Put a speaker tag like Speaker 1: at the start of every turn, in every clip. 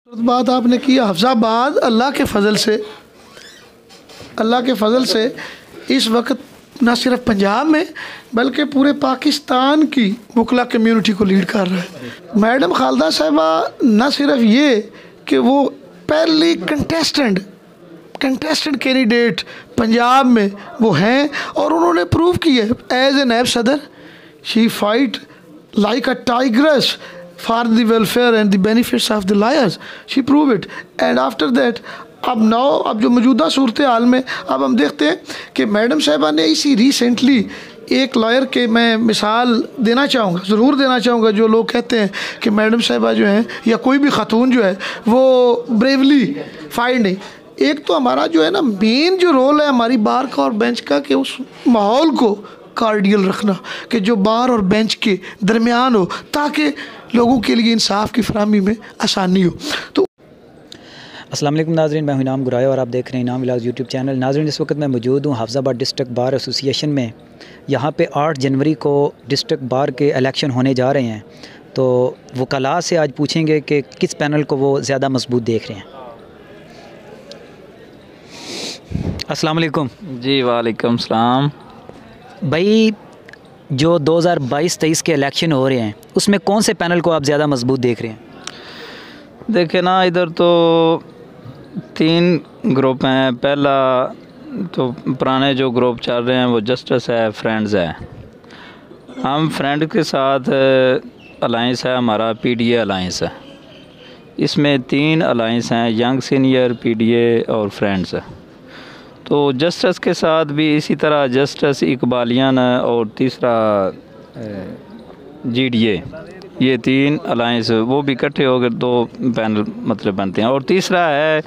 Speaker 1: बात आपने की हफ्ज़ाबाद अल्लाह के फ़ज़ल से इस वक्त न सिर्फ पंजाब में बल्कि पूरे पाकिस्तान की वकला कम्युनिटी को लीड कर रहा है। मैडम खालदा साहिबा न सिर्फ ये कि वो पहली कंटेस्टेंट कैंडिडेट पंजाब में वो हैं और उन्होंने प्रूव किया है एज ए नायब सदर she fight like a tigress for the welfare and the benefits of the liars. She proved it. And after that, अब जो मौजूदा सूरत हाल में अब हम देखते हैं कि मैडम साहिबा ने इसी रिसेंटली एक लॉयर के मैं मिसाल देना चाहूँगा, ज़रूर देना चाहूँगा। जो लोग कहते हैं कि मैडम साहिबा जो हैं या कोई भी ख़ातून जो है वो ब्रेवली फाइट नहीं, एक तो हमारा जो है ना मेन जो रोल है हमारी बार का और बेंच का कि उस माहौल को कार्डियल रखना कि जो बार और बेंच के दरमियान हो ताकि लोगों के लिए इंसाफ की फराहमी में आसानी हो। तो
Speaker 2: अस्सलाम वालेकुम नाज़रीन, मैं हूं इनाम गुराया और आप देख रहे हैं इनाम व्लॉग्स यूट्यूब चैनल। नाज़रीन, इस वक्त मैं मौजूद हूं हफ्ज़ाबाद डिस्ट्रिक्ट बार एसोसिएशन में। यहां पे 8 जनवरी को डिस्ट्रिक्ट बार के इलेक्शन होने जा रहे हैं, तो वकला से आज पूछेंगे कि किस पैनल को वो ज़्यादा मजबूत देख रहे हैं। अस्सलाम वालेकुम
Speaker 3: जी। वालेकुम सलाम।
Speaker 2: भाई, जो 2022-23 के इलेक्शन हो रहे हैं उसमें कौन से पैनल को आप ज़्यादा मजबूत देख रहे हैं?
Speaker 3: देखे ना, इधर तो 3 ग्रुप हैं। पहला तो पुराने जो ग्रुप चल रहे हैं वो जस्टिस है, फ्रेंड्स है। हम फ्रेंड के साथ अलाइंस है, हमारा पीडीए अलाइंस है। इसमें 3 अलाइंस हैं, यंग सीनियर, पीडीए और फ्रेंड्स है। तो जस्टिस के साथ भी इसी तरह जस्टिस, इकबालियन और तीसरा जीडीए, ये 3 अलाइंस वो भी इकट्ठे होकर 2 पैनल मतलब बनते हैं। और तीसरा है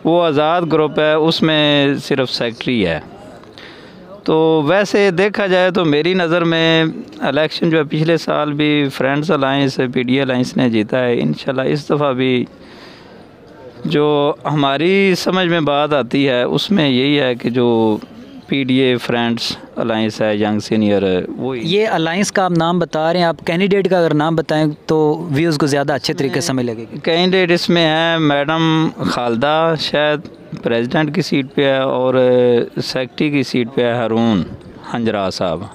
Speaker 3: वो आज़ाद ग्रुप है, उसमें सिर्फ सेक्रेटरी है। तो वैसे देखा जाए तो मेरी नज़र में इलेक्शन जो है पिछले साल भी फ्रेंड्स अलाइंस, पीडीए अलाइंस ने जीता है। इंशाल्लाह इस दफ़ा भी जो हमारी समझ में बात आती है उसमें यही है कि जो पीडीए फ्रेंड्स अलाइंस है, यंग सीनियर है, वो
Speaker 2: ये अलाइंस का आप नाम बता रहे हैं, आप कैंडिडेट का अगर नाम बताएं तो व्यूज़ को ज़्यादा अच्छे तरीके से समझ लगेगी।
Speaker 3: कैंडिडेट इसमें है मैडम खालदा, शायद प्रेसिडेंट की सीट पे है, और सेक्रेटरी की सीट पे है हारून हंजरा साहब।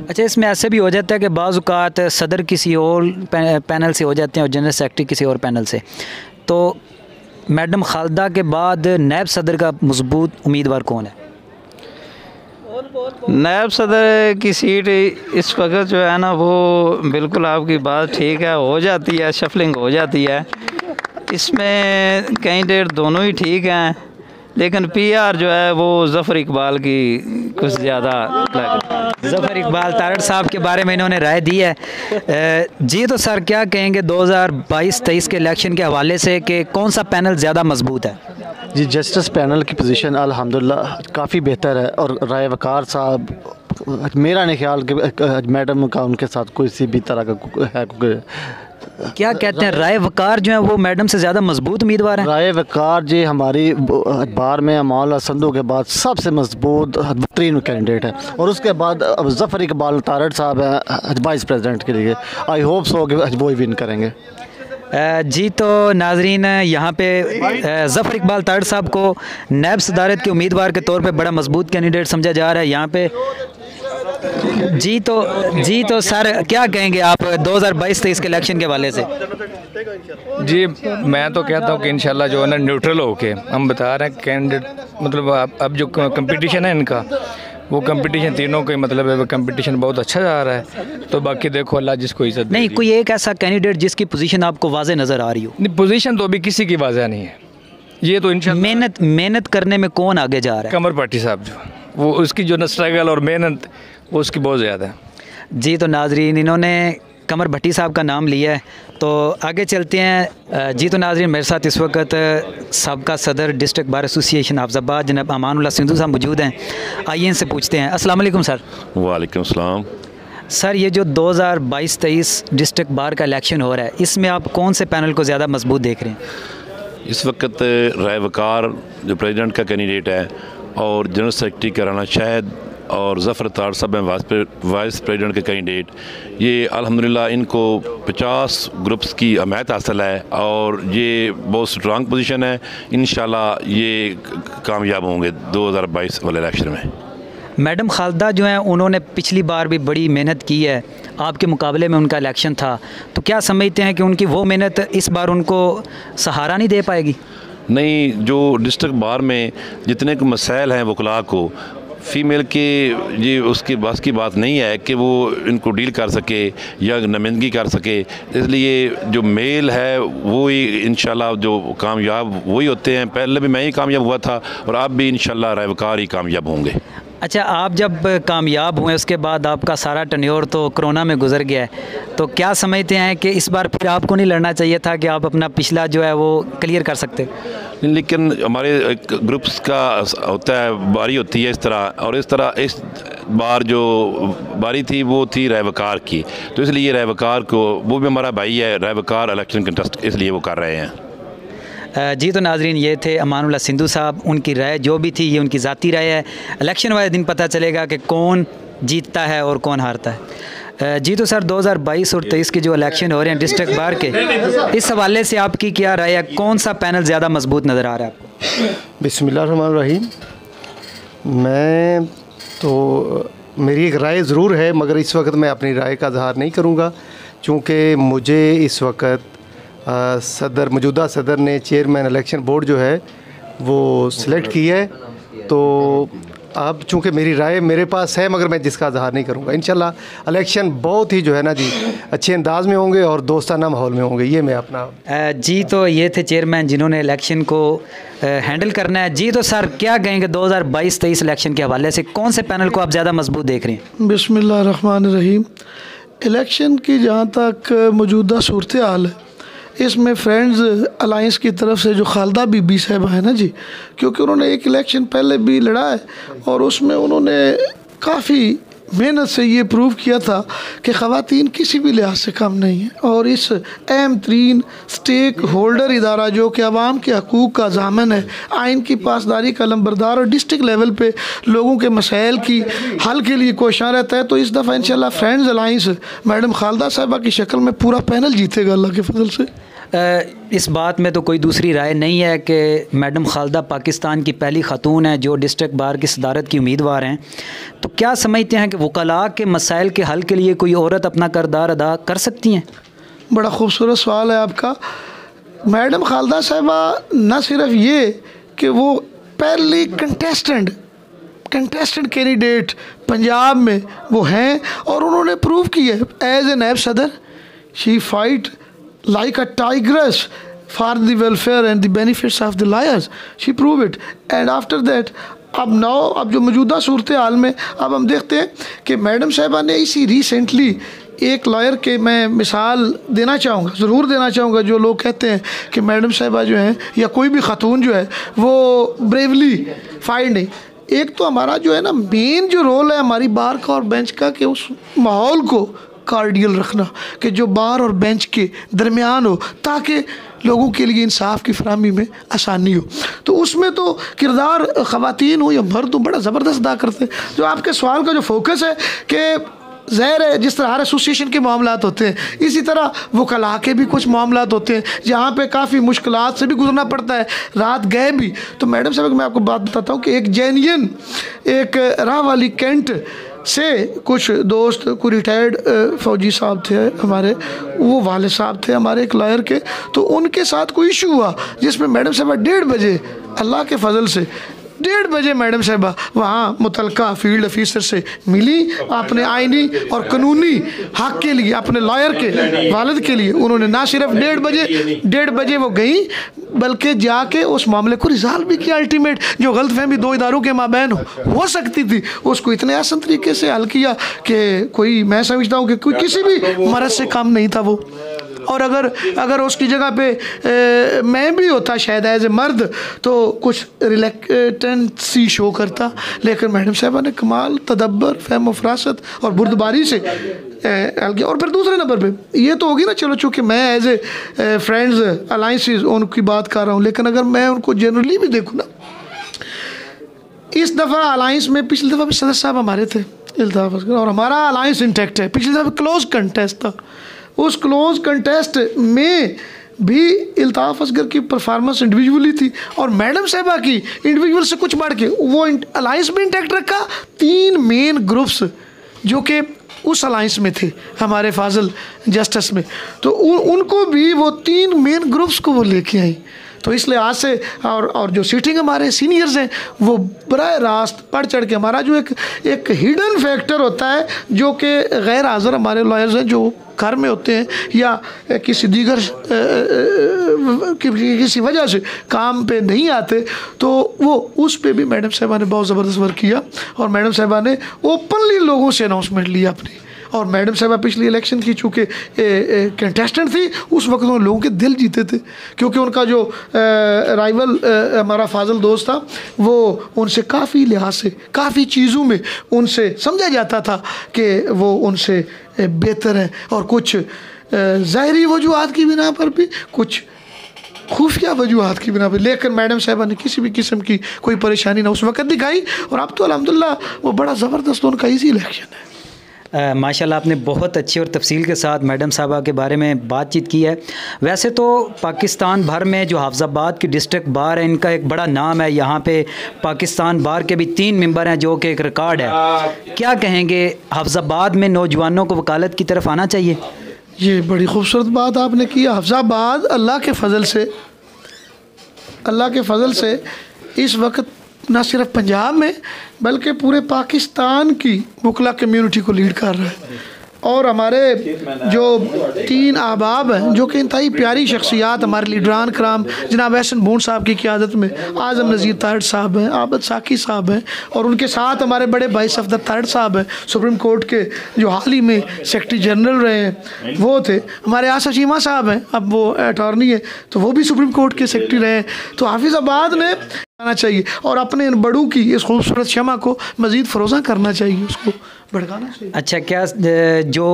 Speaker 2: अच्छा, इसमें ऐसे भी हो जाता है कि बाज़ औक़ात सदर किसी और पैनल से हो जाते हैं और जनरल सेक्रेटरी किसी और पैनल से, तो मैडम खालदा के बाद नायब सदर का मजबूत उम्मीदवार कौन है?
Speaker 3: नायब सदर की सीट इस वक्त जो है ना वो बिल्कुल आपकी बात ठीक है, हो जाती है, शफलिंग हो जाती है। इसमें कैंडिडेट दोनों ही ठीक हैं, लेकिन पीआर जो है वो ज़फ़र इकबाल की कुछ ज़्यादा
Speaker 2: ज़फ़र इकबाल तारड़ साहब के बारे में इन्होंने राय दी है। जी, तो सर क्या कहेंगे 2022-23 के इलेक्शन के हवाले से कि कौन सा पैनल ज़्यादा मजबूत है?
Speaker 4: जी, जस्टिस पैनल की पोजीशन अल्हम्दुलिल्लाह काफ़ी बेहतर है और राय वकार साहब, मेरा नहीं ख्याल कि मैडम का उनके साथ कोई सी भी तरह का है।
Speaker 2: क्या कहते हैं, राय वकार जो है वो मैडम से ज़्यादा मजबूत उम्मीदवार हैं?
Speaker 4: राय वकार जी हमारी बार में मौलाना संधू के बाद सबसे मजबूत बेहतरीन कैंडिडेट है, और उसके बाद ज़फ़र इकबाल तारड़ साहब हैं वाइस प्रेसिडेंट के लिए। आई होप सो कि वो ही विन करेंगे।
Speaker 2: जी, तो नाजरीन, यहाँ पे ज़फ़र इकबाल तारड़ साहब को नायब सदारत के उम्मीदवार के तौर पे बड़ा मजबूत कैंडिडेट समझा जा रहा है यहाँ पे। जी तो सर क्या कहेंगे आप 2022-23 के इलेक्शन के हवाले से?
Speaker 5: जी, मैं तो कहता हूँ कि इंशाल्लाह जो है ना न्यूट्रल होके हम बता रहे हैं कैंडिडेट, मतलब अब जो कंपटीशन है इनका, वो कंपटीशन तीनों का मतलब है, वो कंपटीशन बहुत अच्छा जा रहा है। तो बाकी देखो अल्लाह जिसको इज्जत
Speaker 2: नहीं, कोई एक ऐसा कैंडिडेट जिसकी पोजीशन आपको वाज़े नज़र आ रही हो?
Speaker 5: नहीं, पोजीशन तो अभी किसी की वाज़े नहीं है। ये तो इंशाल्लाह
Speaker 2: मेहनत करने में कौन आगे जा रहा है?
Speaker 5: कमर पार्टी साहब, जो वो उसकी जो न स्ट्रगल और मेहनत वो उसकी बहुत ज़्यादा है।
Speaker 2: जी, तो नाजरीन, इन्होंने कमर भट्टी साहब का नाम लिया है, तो आगे चलते हैं। जी, तो नाजरीन, मेरे साथ इस वक्त सबका सदर डिस्ट्रिक्ट बार एसोसिएशन हफ्ज़ाबाद जनाब अमानुल्लाह सिंधु साहब मौजूद हैं। आइए इनसे पूछते हैं। अस्सलाम वालेकुम सर।
Speaker 6: वालेकुम सलाम।
Speaker 2: सर, ये जो 2022-23 डिस्ट्रिक्ट बार का इलेक्शन हो रहा है, इसमें आप कौन से पैनल को ज़्यादा मजबूत देख रहे हैं?
Speaker 6: इस वक्त राय वकार जो प्रेसिडेंट का कैंडिडेट है और जनरल सेक्रेटरी का राना शाहिद और ज़फ़र तार साहब हैं वाइस प्रेसिडेंट के कैंडिडेट। ये अल्हम्दुलिल्लाह इनको 50 ग्रुप्स की हमायत हासिल है और ये बहुत स्ट्रांग पोजीशन है। इंशाल्लाह ये कामयाब होंगे 2022 वाले इलेक्शन में।
Speaker 2: मैडम खालदा जो हैं उन्होंने पिछली बार भी बड़ी मेहनत की है, आपके मुकाबले में उनका इलेक्शन था, तो क्या समझते हैं कि उनकी वो मेहनत इस बार उनको सहारा नहीं दे पाएगी?
Speaker 6: नहीं, जो डिस्ट्रिक्ट बार में जितने को मसाइल हैं वकला को, फ़ीमेल के ये उसकी बस की बात नहीं है कि वो इनको डील कर सके या नुमाइंदगी कर सके। इसलिए जो मेल है वो ही इंशाल्लाह जो कामयाब वही होते हैं। पहले भी मैं ही कामयाब हुआ था और अब भी इंशाल्लाह रहवकार ही कामयाब होंगे।
Speaker 2: अच्छा, आप जब कामयाब हुए उसके बाद आपका सारा टन्योर तो कोरोना में गुजर गया है, तो क्या समझते हैं कि इस बार फिर आपको नहीं लड़ना चाहिए था कि आप अपना पिछला जो है वो क्लियर कर सकते?
Speaker 6: लेकिन हमारे ग्रुप्स का होता है, बारी होती है इस तरह, और इस तरह इस बार जो बारी थी वो थी रहवकार की, तो इसलिए रहवकार को, वो भी हमारा भाई है, रहवकार इलेक्शन कंटेस्ट इसलिए वो कर रहे हैं।
Speaker 2: जी, तो नाजरीन ये थे अमानुल्लाह सिंधु साहब, उनकी राय जो भी थी ये उनकी ज़ाती राय है। इलेक्शन वाले दिन पता चलेगा कि कौन जीतता है और कौन हारता है। जी, तो सर 2022 और 23 के जो इलेक्शन हो रहे हैं डिस्ट्रिक्ट बार के, इस हवाले से आपकी क्या राय है? कौन सा पैनल ज़्यादा मजबूत नज़र आ रहा है आपको?
Speaker 7: बिस्मिल्लाहिर्रहमानिर्रहीम। मैं तो मेरी एक राय ज़रूर है, मगर इस वक्त मैं अपनी राय का इज़हार नहीं करूँगा, चूँकि मुझे इस वक्त मौजूदा सदर ने चेयरमैन इलेक्शन बोर्ड जो है वो सिलेक्ट की है। तो अब चूँकि मेरी राय मेरे पास है, मगर मैं जिसका इज़हार नहीं करूँगा। इंशाल्लाह इलेक्शन बहुत ही जो है ना जी अच्छे अंदाज में होंगे और दोस्ताना माहौल में होंगे। ये मैं अपना
Speaker 2: जी, तो ये थे चेयरमैन जिन्होंने इलेक्शन को हैंडल करना है। जी, तो सर क्या कहेंगे 2022-23 इलेक्शन के हवाले से, कौन से पैनल को आप ज़्यादा मजबूत देख रहे हैं?
Speaker 1: बिस्मिल्लाहिर्रहमानिर्रहीम। इलेक्शन की जहाँ तक मौजूदा सूरत हाल है, इसमें फ्रेंड्स अलायंस की तरफ से जो खालदा बीबी साहब है ना जी, क्योंकि उन्होंने एक इलेक्शन पहले भी लड़ा है और उसमें उन्होंने काफ़ी मेहनत से ये प्रूव किया था कि ख़वातीन किसी भी लिहाज से कम नहीं है, और इस अहम तरीन स्टेक होल्डर इदारा जो कि आवाम के हकूक़ का ज़ामन है, आइन की पासदारी का लंबरदार और डिस्ट्रिक्ट लेवल पे लोगों के मसाइल की हल के लिए कोशियाँ रहता है, तो इस दफ़ा इंशाल्लाह फ्रेंड्स अलायंस मैडम खालदा साहिबा की शक्ल में पूरा पैनल जीतेगा अल्लाह के फजल से।
Speaker 2: इस बात में तो कोई दूसरी राय नहीं है कि मैडम खालदा पाकिस्तान की पहली खातून है जो डिस्ट्रिक्ट बार की सदारत की उम्मीदवार हैं। तो क्या समझते हैं कि वकला के मसाइल के हल के लिए कोई औरत अपना किरदार अदा कर सकती हैं?
Speaker 1: बड़ा खूबसूरत सवाल है आपका। मैडम खालदा साहिबा न सिर्फ ये कि वो पहली कंटेस्टेंट कैंडिडेट पंजाब में वो हैं, और उन्होंने प्रूव किया एज ए नायब सदर she fight like a tigress for the welfare and the benefits of the liars. She proved it. And after that, अब जो मौजूदा सूरत हाल में अब हम देखते हैं कि मैडम साहिबा ने इसी रिसेंटली एक लॉयर के मैं मिसाल देना चाहूँगा, ज़रूर देना चाहूँगा। जो लोग कहते हैं कि मैडम साहिबा जो हैं या कोई भी खातून जो है वो ब्रेवली फाइट नहीं, एक तो हमारा जो है ना मेन जो रोल है हमारी बार का और बेंच का, कि उस माहौल को कार्डियल रखना कि जो बार और बेंच के दरमियान हो, ताकि लोगों के लिए इंसाफ की फराहमी में आसानी हो। तो उसमें तो किरदार ख़वातीन हो या मर्द हो बड़ा ज़बरदस्त अदा करते हैं। जो आपके सवाल का जो फोकस है कि ज़ाहिर है जिस तरह हर एसोसिएशन के मामलात होते हैं, इसी तरह वकला के भी कुछ मामलात होते हैं जहाँ पे काफ़ी मुश्किलात से भी गुजरना पड़ता है, रात गए भी। तो मैडम साहब मैं आपको बात बताता हूँ कि एक जेन्युइन एक राह वाली कैंट से कुछ दोस्त, कोई रिटायर्ड फ़ौजी साहब थे हमारे, वो वाले साहब थे हमारे एक लॉयर के, तो उनके साथ कोई इशू हुआ जिसमें मैडम साहब 1:30 बजे अल्लाह के फजल से 1:30 बजे मैडम साहबा वहाँ मुतलका फील्ड ऑफिसर से मिली, अपने आइनी और कानूनी हक के लिए, अपने लॉयर के वालिद के लिए उन्होंने ना सिर्फ 1:30 बजे वो गई, बल्कि जाके उस मामले को रिजॉल्व भी किया। अल्टीमेट जो गलतफहमी दो इदारों के माबैन हो सकती थी उसको इतने आसान तरीके से हल किया कि कोई, मैं समझता हूँ कि कोई किसी भी मर्द से कम नहीं था वो। और अगर उसकी जगह पे मैं भी होता शायद एज ए मर्द तो कुछ रिलेक्टेंसी शो करता, लेकिन मैडम साहबा ने कमाल तदब्बर, फहम व फरासत और बुर्दबारी से और फिर दूसरे नंबर पे ये तो होगी ना, चलो चूँकि मैं एज ए फ्रेंड्स अलाइंसेस उनकी बात कर रहा हूँ, लेकिन अगर मैं उनको जनरली भी देखूँ ना, इस दफ़ा अलाइंस में पिछली दफ़ा भी सदस्य साहब हमारे थे इल्ताफ़ असगर, और हमारा अलाइंस इंटैक्ट है। पिछली दफ़ा क्लोज कंटेस्ट था, उस क्लोज कंटेस्ट में भी इल्ताफ़ असगर की परफॉर्मेंस इंडिविजुअली थी और मैडम साहबा की इंडिविजुअल से कुछ बढ़ के वो अलाइंस भी इंटैक्ट रखा। 3 मेन ग्रुप्स जो कि उस अलाइंस में थे हमारे फाजिल जस्टिस में, तो उनको भी वो 3 मेन ग्रुप्स को वो लेके आई। तो इसलिए आज से और जो सीटिंग हमारे सीनियर्स हैं वो बराह रास्त बढ़ चढ़ के हमारा जो एक हिडन फैक्टर होता है जो कि गैर हाज़िर हमारे लॉयर्स हैं जो घर में होते हैं या किसी दीगर किसी वजह से काम पे नहीं आते, तो वो उस पे भी मैडम साहबा ने बहुत ज़बरदस्त वर्क किया और मैडम साहबा ने ओपनली लोगों से अनाउंसमेंट लिया अपनी। और मैडम साहबा पिछली इलेक्शन की चूँकि कंटेस्टेंट थी, उस वक्त उन लोगों के दिल जीते थे क्योंकि उनका जो राइवल हमारा फाजिल दोस्त था वो उनसे काफ़ी लिहाज से काफ़ी चीज़ों में उनसे समझा जाता था कि वो उनसे बेहतर है और कुछ ज़ाहरी वजूहात की बिना पर भी कुछ खुफिया वजूहात की बिना पर, लेकिन मैडम साहबा ने किसी भी किस्म की कोई परेशानी ना उस वक्त दिखाई और अब तो अल्हम्दुलिल्लाह वो बड़ा ज़बरदस्त उनका इजी इलेक्शन है।
Speaker 2: माशाल्लाह आपने बहुत अच्छी और तफसील के साथ मैडम साहबा के बारे में बातचीत की है। वैसे तो पाकिस्तान भर में जो हाफिज़ाबाद की डिस्ट्रिक्ट बार है इनका एक बड़ा नाम है, यहाँ पे पाकिस्तान बार के भी 3 मेंबर हैं जो कि एक रिकॉर्ड है। क्या कहेंगे, हाफिज़ाबाद में नौजवानों को वकालत की तरफ आना चाहिए?
Speaker 1: ये बड़ी खूबसूरत बात आपने की। हाफिज़ाबाद अल्लाह के फ़ज़ल से इस वक्त न सिर्फ पंजाब में बल्कि पूरे पाकिस्तान की वकला कम्युनिटी को लीड कर रहा है। और हमारे जो 3 अहबाब हैं जो कि इंतहाई प्यारी शख्सियात हमारे लीडरान कराम जनाब एहसन बून साहब की क़यादत में आज़म नज़ीर तारड़ साहब हैं, आबद साकी साहब हैं और उनके साथ हमारे बड़े भाई सफदर तारड़ साहब हैं, सुप्रीम कोर्ट के जो हाल ही में सेक्रेटरी जनरल रहे हैं वो थे। हमारे आसफ चीमा साहब हैं, अब वो अटॉर्नी है तो वो भी सुप्रीम कोर्ट के सेक्रेटरी रहे हैं। तो हाफिज़ाबाद ने आना चाहिए और अपने इन बड़ों की इस खूबसूरत शमा को मज़ीद फ़रोज़ा करना चाहिए, उसको भड़काना चाहिए।
Speaker 2: अच्छा, क्या जो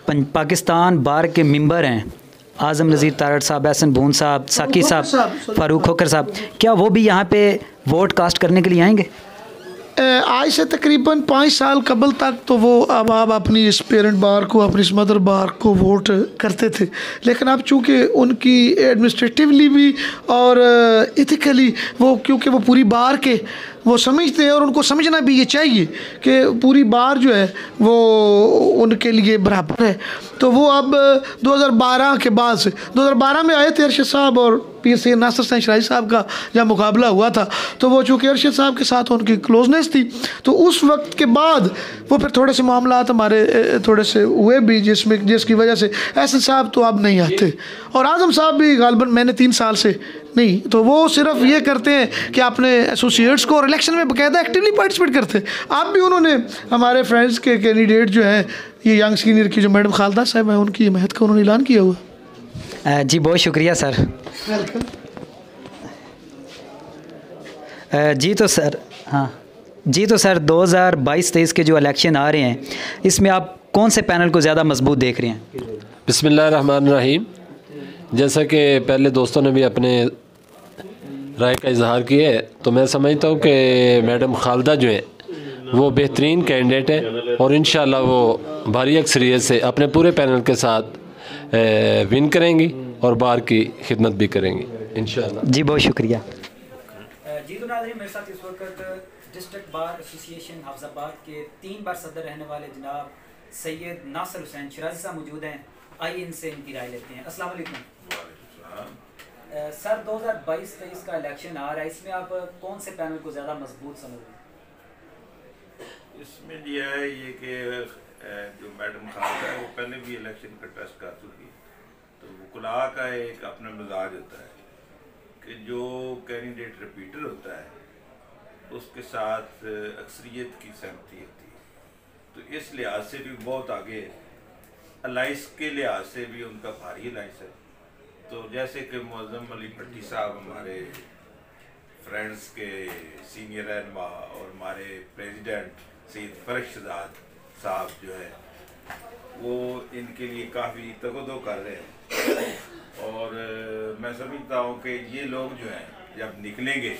Speaker 2: पाकिस्तान बार के मेंबर हैं आज़म नज़ीर तारड़ साहब, एहसन बून साहब, साकी साहब, फ़ारूक खोखर साहब, क्या वो भी यहाँ पे वोट कास्ट करने के लिए आएंगे?
Speaker 1: आज से तकरीबन 5 साल कबल तक तो वो अब अपनी इस पेरेंट बार को, अपनी इस मदर बार को वोट करते थे, लेकिन अब चूँकि उनकी एडमिनिस्ट्रेटिवली भी और इथिकली वो क्योंकि वो पूरी बार के वो समझते हैं और उनको समझना भी ये चाहिए कि पूरी बार जो है वो उनके लिए बराबर है, तो वो अब 2012 के बाद से 2012 में आए थे अरशद साहब और पीर सैयद नासिर हुसैन शराजी साहब का जब मुकाबला हुआ था, तो वो चूँकि अरशद साहब के साथ उनकी क्लोजनेस थी तो उस वक्त के बाद वो फिर थोड़े से मामलात हमारे थोड़े से हुए भी जिसकी वजह से एहसन साहब तो अब नहीं आते और आज़म साहब भी गालबन मैंने 3 साल से नहीं, तो वो सिर्फ ये करते हैं कि अपने एसोसिएट्स को और इलेक्शन में बाकायदा एक्टिवली पार्टिसिपेट करते हैं। अब भी उन्होंने हमारे फ्रेंड्स के कैंडिडेट जो हैं ये यंग सीनियर की जो मैडम खालदा साहब हैं उनकी हिमायत का उन्होंने ऐलान किया हुआ।
Speaker 2: जी बहुत शुक्रिया सर। जी तो सर, हाँ जी तो सर 2022-23 के जो इलेक्शन आ रहे हैं इसमें आप कौन से पैनल को ज़्यादा मजबूत देख रहे हैं?
Speaker 8: बिस्मिल्लाहिर्रहमानिर्रहीम। जैसा कि पहले दोस्तों ने भी अपने राय का इजहार किया है तो मैं समझता हूँ कि मैडम खालदा जो है वो बेहतरीन कैंडिडेट है और इंशाल्लाह वो भारी अक्सरियत से अपने पूरे पैनल के साथ विन करेंगी और बार की खिदमत भी करेंगी इंशाल्लाह।
Speaker 2: जी बहुत शुक्रिया। जी तो नाज़रीन, मेरे साथ इस वक्त डिस्ट्रिक्ट बार एसोसिएशन हाफिज़ाबाद के 3 बार सदर रहने वाले जनाब सैयद नासिर हुसैन शराजी साहब मौजूद हैं। आइए इनसे इनकी राय लेते हैं। अस्सलाम वालेकुम सर, 2022-23 का इलेक्शन आ रहा है, इसमें आप कौन से पैनल को ज़्यादा मजबूत समझ रहे हैं?
Speaker 9: इसमें यह है ये कि जो मैडम खालदा है वो पहले भी इलेक्शन कंटेस्ट कर चुकी है, तो वकला का एक अपना मिजाज होता है कि जो कैंडिडेट रिपीटर होता है उसके साथ अक्सरियत की सहमति होती है, तो इस लिहाज से भी बहुत आगे है। अलाइंस के लिहाज से भी उनका भारी अलाइंस है, तो जैसे कि मुअज़्ज़म अली भट्टी साहब हमारे फ्रेंड्स के सीनियर रहनुमा और हमारे प्रेसिडेंट सैयद फरश शहजाद साहब जो है वो इनके लिए काफ़ी तगदो कर रहे हैं और मैं समझता हूँ कि ये लोग जो हैं जब निकलेंगे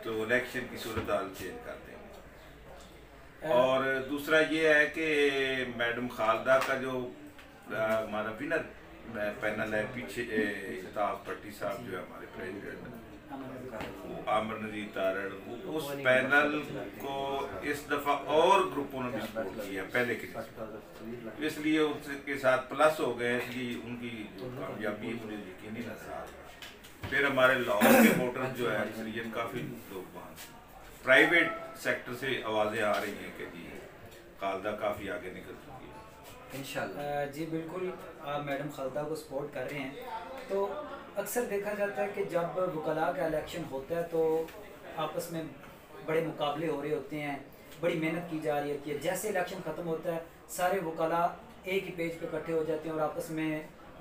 Speaker 9: तो इलेक्शन की सूरत हाल चेंज कर देंगे। और दूसरा ये है कि मैडम खालदा का जो हमारा विनर पैनल है पीछे, इल्ताफ भट्टी साहब जो है हमारे प्रेसिडेंट, आमिर नज़ीर तारड़, वो उस पैनल को इस दफ़ा और ग्रुपों ने भी सपोर्ट किया पहले के लिए, इसलिए उसके साथ प्लस हो गए, इसलिए उनकी जो कामयाबी मुझे यकीनी नजर आ रहा। फिर हमारे लाहौर के वोटर जो है अक्सरियत काफ़ी लोग वहाँ प्राइवेट सेक्टर से आवाज़ें आ रही हैं कि जी खालदा काफ़ी आगे निकल चुकी है
Speaker 2: इंशाल्लाह। जी बिल्कुल, आप मैडम खालदा को सपोर्ट कर रहे हैं। तो अक्सर देखा जाता है कि जब वकला का इलेक्शन होता है तो आपस में बड़े मुकाबले हो रहे होते हैं, बड़ी मेहनत की जा रही होती है। जैसे इलेक्शन ख़त्म होता है सारे वकला एक ही पेज पे इकट्ठे हो जाते हैं और आपस में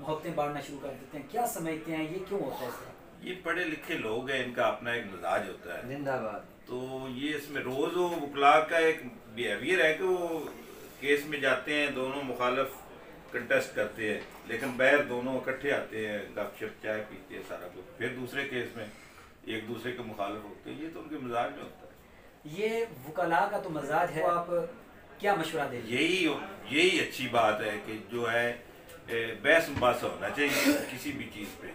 Speaker 2: मोहब्बतें बांटना शुरू कर देते हैं। क्या समझते हैं, ये क्यों होता है इस तरह?
Speaker 9: ये पढ़े लिखे लोग हैं, इनका अपना एक मिजाज होता है,
Speaker 2: जिंदाबाद।
Speaker 9: तो ये इसमें रोज़ वो वकला का एक बिहेवियर है कि वो केस में जाते हैं, दोनों मुखालफ कंटेस्ट करते हैं, लेकिन बैर दोनों इकट्ठे आते हैं, गपशप चाय पीते हैं, सारा कुछ, फिर दूसरे केस में एक दूसरे के मुखालिफ होते हैं। ये तो उनके मिजाज में होता है।
Speaker 2: ये वकला का तो मिजाज है, आप क्या मशवरा दें?
Speaker 9: यही अच्छी बात है कि जो है बहस मुबासा होना चाहिए किसी भी चीज़ पे,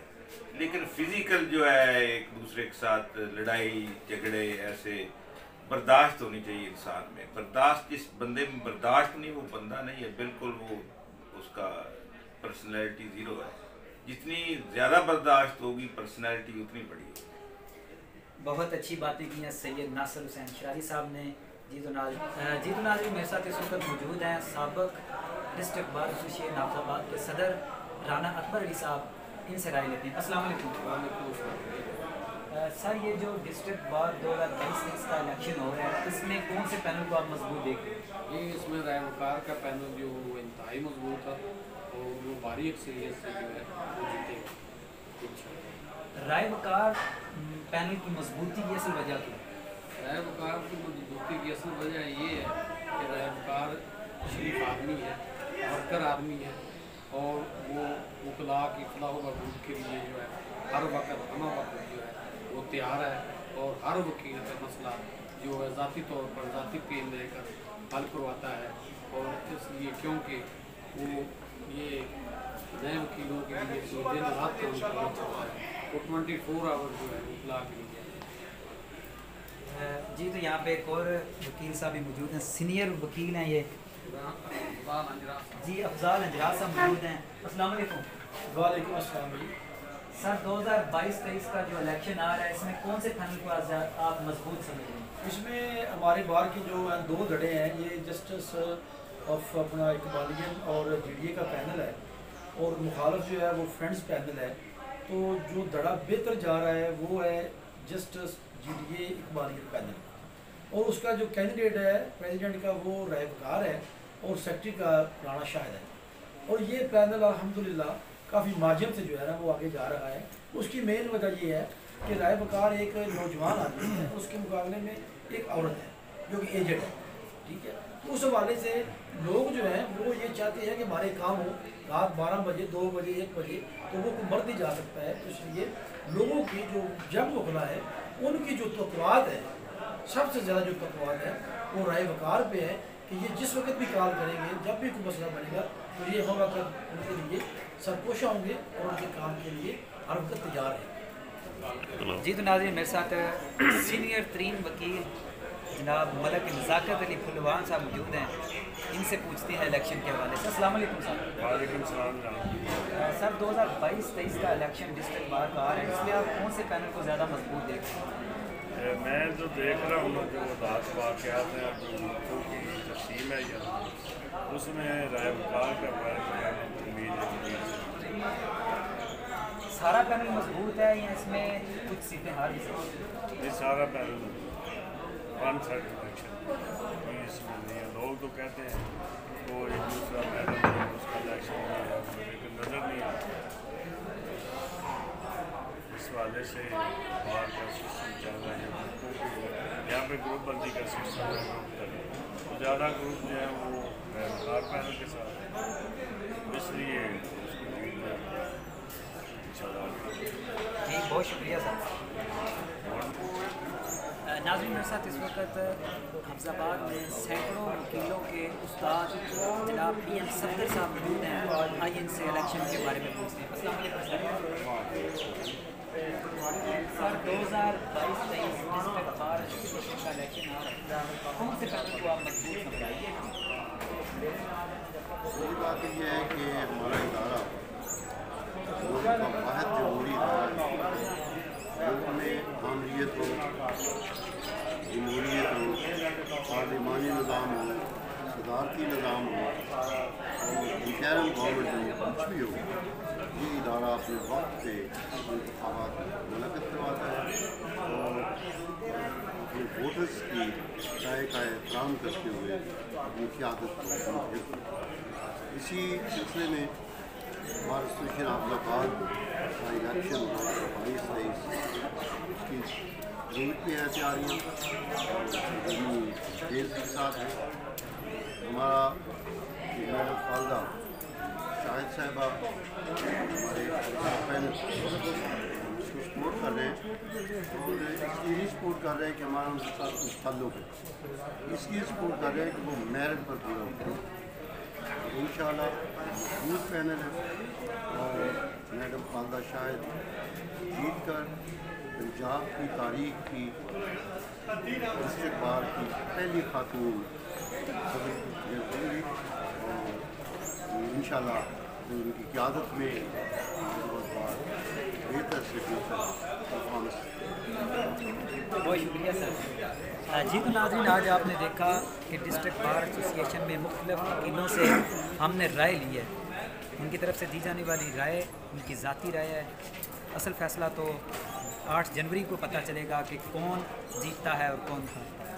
Speaker 9: लेकिन फिजिकल जो है एक दूसरे के साथ लड़ाई झगड़े ऐसे बर्दाश्त होनी चाहिए इंसान में। बर्दाश्त जिस बंदे में बर्दाश्त नहीं, वो बंदा नहीं है बिल्कुल, वो उसका पर्सनैलिटी ज़ीरो है। जितनी ज़्यादा बर्दाश्त होगी पर्सनैलिटी उतनी बड़ी होगी।
Speaker 2: बहुत अच्छी बातें की हैं सैयद नासिर हुसैन शरारी साहब ने। जी तो नाज़रीन मेरे साथ इस वक्त मौजूद हैं साबिक डिस्ट्रिक्ट बार एसोसिएशन नाफाबाद के सदर राना अकबर अली साहब, इनसे राय लेते हैं। अस्सलाम वालेकुम सर, ये जो डिस्ट्रिक्ट बार 2023 का इलेक्शन हो रहा है, इसमें कौन से पैनल को आप मजबूत देख रहे हैं?
Speaker 10: ये इसमें राय वकार का पैनल जो इंतहाई मजबूत है और वो भारी अक्सरियत से जो है वो जीतेगा।
Speaker 2: राय वकार पैनल की मजबूती की असल वजह क्या है?
Speaker 10: राय वकार की मजबूती की असल वजह ये है कि राय वकार शरीफ आदमी है, वर्कर आदमी है और वो वकला की फलाह बहबूद के लिए जो है हर वक्त हमा वक्त जो है वो तैयार है और हर वकील का मसला जो है ज़ाती तौर पर ज़ाती पेन लेकर हल करवाता है। और इसलिए क्योंकि वो ये नए वकीलों के लिए दिन रात काम करना चाहता है, वो 24 आवर जो है वकला के लिए।
Speaker 2: जी तो यहाँ पे एक और वकील साहब भी मौजूद हैं, सीनियर वकील हैं ये जी, अफजाल अंजराज साहब मौजूद हैं। अस्सलाम वालेकुम।
Speaker 11: वालेकुम अस्सलाम जी।
Speaker 2: सर 2022-23 का जो इलेक्शन आ रहा है, इसमें कौन से पैनल को आप मजबूत समझ रहे हैं?
Speaker 11: इसमें हमारे बार की जो दो धड़े हैं, ये जस्टिस ऑफ अपना इकबालियन और जीडीए का पैनल है और मुखालफ जो है वो फ्रेंड्स पैनल है। तो जो धड़ा बेहतर जा रहा है वो है जस्टिस जीडीए इकबालियन पैनल, और उसका जो कैंडिडेट है प्रेसिडेंट का वो राय वकार है और सेक्रेटरी का राणा शाहिद है। और ये पैनल अल्हम्दुलिल्लाह काफ़ी माध्यम से जो है ना वो आगे जा रहा है। उसकी मेन वजह ये है कि राय वकार एक नौजवान आदमी है, उसके मुकाबले में एक औरत है जो कि एजेड है, ठीक है। तो उस हवाले से लोग जो हैं वो ये चाहते हैं कि हमारे काम हो रात 12 बजे 2 बजे 1 बजे, तो वो मर्द ही जा सकता है। तो इसलिए लोगों की जो जंग वकला है उनकी जो तक़वात है, सबसे ज़्यादा जो तक़वात है वो राय वकार पे है कि ये जिस वक्त भी कॉल करेंगे, जब भी कोई मसला बनेगा तो ये हम वक्त उनके लिए सरपोशा होंगे और उनके काम के लिए हर वक्त तैयार है।
Speaker 2: जी तो नाज़रीन मेरे साथ सीनियर तरीन वकील जनाब मलक नज़ाकत अली फुलवान साहब मौजूद हैं, इनसे पूछते हैं इलेक्शन के हवाले से। अस्सलाम वालेकुम साहब।
Speaker 12: वालेकुम सलाम।
Speaker 2: सर 2022-23 का इलेक्शन डिस्ट्रिक्ट बार का आ रहा है, इसमें आप कौन से पैनल को ज़्यादा मजबूत देख रहे हैं?
Speaker 12: मैं जो देख रहा हूँ जो रात वाक़यात हैं की तकसीम है यहाँ, उसमें राय वकार का
Speaker 2: सारा पैनल मजबूत है या इसमें कुछ सीटें हार भी सकती हैं?
Speaker 12: ये सारा पैनल वन साइड इलेक्शन इसमें नहीं है। लोग तो कहते हैं वो एक दूसरा पैनल है उसका इलेक्शन नहीं है, लेकिन नज़र नहीं आता। इस वाले से बाहर का सिस्टम चल रहा है, यहाँ पे ग्रुप बंदी का सिस्टम है, तो ज़्यादा ग्रुप जो है वो वकार पैनल के साथ, इसलिए
Speaker 2: जी बहुत शुक्रिया सर। नाज़रीन, मेरे साथ इस वक्त हफ्ज़ाबाद में सैकड़ों वकीलों के उस्ताद जनाब PM सफदर साहब मौजूद हैं। आइए इनसे इलेक्शन के बारे में पूछते हैं। अस्सलाम वालेकुम सर। 2022-23 डिस्ट्रिक्ट बार एसोसिएशन का इलेक्शन आ रहा है, कौन से पैनल को आप मजबूत समझाइए?
Speaker 13: पहली बात यह है कि हमारा इदारा मुल्क का वाहिद जमहूरी इदारा है। मुल्क में आमरीत हो, जमहूरियत हो, पार्लिमानी निज़ाम हो, सदारती निज़ाम हो और इंटरम गवर्नमेंट हो, कुछ भी हो, ये इदारा अपने वक्त पे इंतखाबात मुनक़िद करवाता है और अपने वोटर्स की राय का एहतराम करते हुए अपनी क़यादत को हिफ्ज़ करता है। इसी सिलसिले में बार एसोसिएशन हफ्ज़ाबाद का इलेक्शन 2022-23 उसकी जरूरत भी है, तैयारियाँ और तेज़ के साथ है। हमारा मैडम खालदा शाहिद साहिबा हमारे पैनल उसको सपोर्ट कर रहे हैं और इसलिए सपोर्ट कर रहे हैं कि हमारा उनके साथ कुछ ताल्लुक़ है, इसलिए सपोर्ट कर रहे हैं कि वो मेरिट पर पूरा उतरे। इंशाअल्लाह मजबूत पैनल है और मैडम खालदा शाहिद जीत कर पंजाब की तारीख की डिस्ट्रिक्ट बार की पहली खातून होगी और इंशाअल्लाह उनकी क़यादत में बेहतर से बेहतर परफॉर्मेंस।
Speaker 2: बहुत शुक्रिया सर। जी तो नाज़रीन, आज आपने देखा कि डिस्ट्रिक्ट बार एसोसिएशन में मुख्तलिफ वकीलों से हमने राय ली है। उनकी तरफ से दी जाने वाली राय उनकी ज़ाती राय है। असल फ़ैसला तो 8 जनवरी को पता चलेगा कि कौन जीतता है और कौन हारता है।